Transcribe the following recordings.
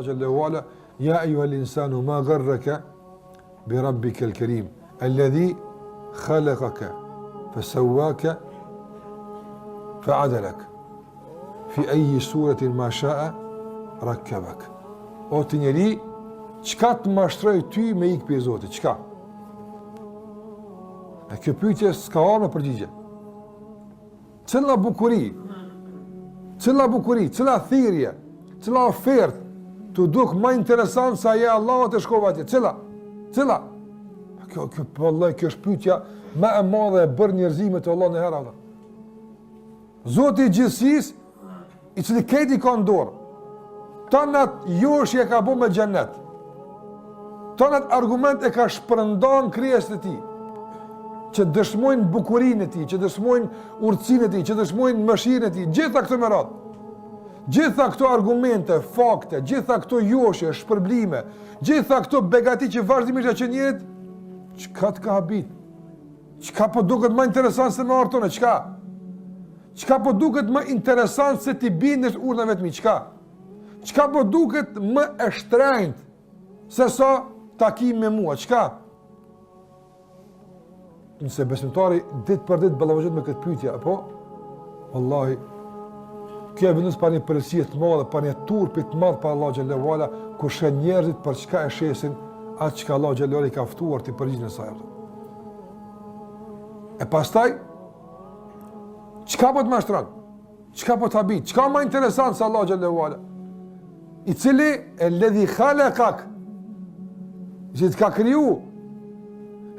Allah xhallahu ala, ja ayyuhal insanu ma gharraka bi rabbikal karim, alladhi khalaqaka fasawwaka fa'adalak fi ayyi suratin ma sha'a rakkabak. O ti njeri, çka të mashtroj ty me ikë për Zotit, çka? E kjo pyetje s'ka armë përgjigje. Cila bukuri, cila thirrje, cila ofertë të duk më interesant sa ja Allahut e shkova atje, cila? Kjo vallahi kjo është pyetja më e madhe e bërë njerëzimit të Allahut në herë. Zoti i gjithësisë, i cili këti ka në dorë, tonat joshje ka bu me xhennet, tonat argument e ka shpërndan krijesat e tij, që dëshmojnë bukurinë e tij, që dëshmojnë urtësinë e tij, që dëshmojnë mëshirën e tij, gjitha këto me radhë. Gjitha këto argumente, fakte, gjitha këto joshje, shpërblime, gjitha këto begati që vazhdimisht që njerit, çka të ka habit? Çka po duket më interesant se me artone, çka? Çka po duket më interesant se ti bindesh urdhave të mi, çka? Çka po duket më e shtrenjtë se sa takim me mua, çka? Nëse besimtari ditë për ditë ballavohet me këtë pyetje, apo wallahi kjo e vendos pa një përgjegjësi të madhe, pa një turp të madh pa Allah xhallahu ala, ku shën njerëzit për çka e shesin atë çka Allah xhallahu ala i ka ftuar të përgjigjen e saj. E pastaj çka po të mashtron? Çka po të habit? Çka më interesant se Allah xhallahu ala, i cili alladhi khalaqak, që të ka kriju,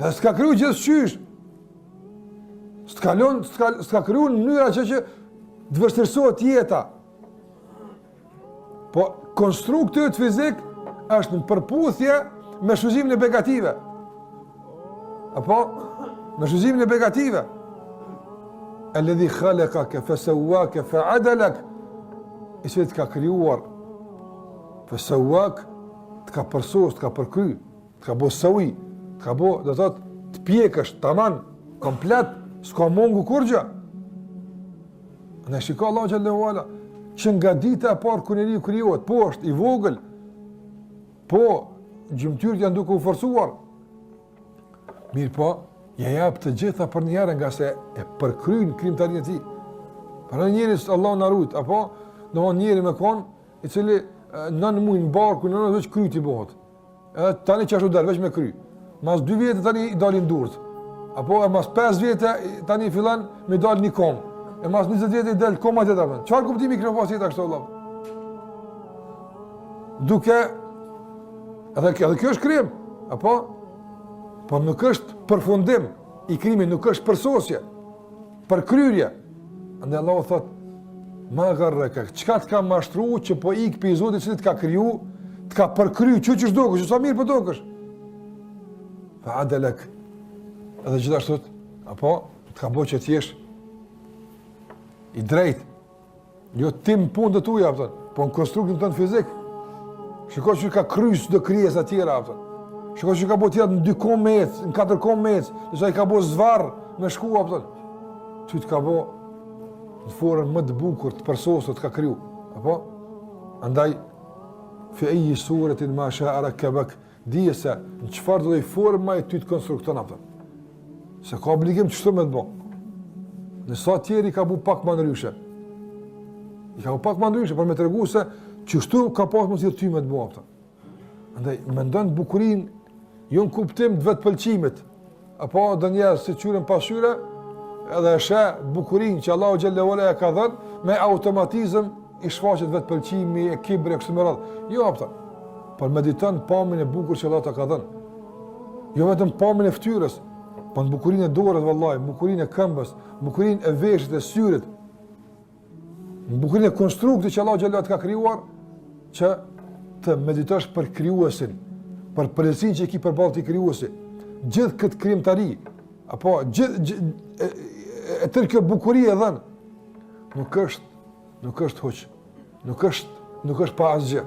edhe s'ka kriju gjithçysh. S'ka kriju në mënyra që të vështirësohet jeta. Po konstrukti fizik është në përputhje me shuzimin e negative. Apo me shuzimin e negative. Alladhi khalaqaka fasawwaka fa'adalak, i cili të ka krijuar, fasawwak, të ka përsos, të ka përkry, të ka bo sawi, të ka bo, do të thotë, të pjekësh, taman, komplet, s'ka mungu kur gjë. Në shiko Allah xhallahu ala, që nga dita e parë kur njeriu krijohet, po është i vogël, po gjymtyrët janë duke u forcuar. Mirë po, ja jap të gjitha për një herë nga se e përkryen krijimtarinë e tij. Para njerëz Allah na rujt, apo do njëri me kon, i cili nën muj në barku, nën veç kryti bëhet. Edhe tani çashtu dal veç me kry. Mas 2 vjet tani i dalin durrët. Apo mas 5 vjet tani fillon me dal një kom. E mas 20 vjet i del koma tjetër. Çfarë kuptimi keni pas jeta kështu Allah? Duke edhe kjo është krim, apo? Po nuk është përfundim i krimit, nuk është përsosje, përkryrje. Andaj Allahu thot: "Ma gharraka", çka të ka mashtruar që po ik pe Zotit që të ka kriju, të ka përkry, që s'do, që sa mirë po dokësh. Fa adalak. Edhe gjithashtu, apo të ka bëu që të jesh i drejt. Jo tim punë të tuja, po në konstruktin tënd fizik. Shikoj që ka krys do krijesa të tjera, shikoj që ka bëu tjetër në 2 kom me ec, në 4 kom me ec, sa i ka bëu zvarr me shkua, Ty të ka bëu në forën më të bukur, të përsosur, të ka kriju, apo? Andaj fi ayyi suratin ma sha'a rakkabak, dije se në çfarë do të forma ty të konstrukton atë. Se ka obligim çështë më të bëj. Në sa tjerë i ka bu pak më ndryshe. I ka bu pak më ndryshe për me tregu se çështë ka pas mos i ty më të bëj atë. Andaj mendon bukurinë jo në kuptim të vetë pëlqimit, apo donjëherë si qyren pasqyre, edhe sheh bukurinë që Allahu xhallahu ala ka dhënë, me automatizëm i shfaqet vetë pëlqimi, e kibri kështu me radhë. Jo apta. Por mediton pamjen e bukur që Allah ta ka dhënë. Jo vetëm pamjen e fytyrës, po në bukurinë e dorës vallahi, bukurinë e këmbës, bukurinë e veshit, e syrit, në bukurinë e konstruktit që Allah xhallahu ka krijuar, që të meditosh për krijuesin, për përgjegjësinë që i ki përballë ti krijuesi. Gjithë këtë krijimtari, apo e tërë kjo bukuri e dhënë, nuk është hoq, nuk është pa asgjë.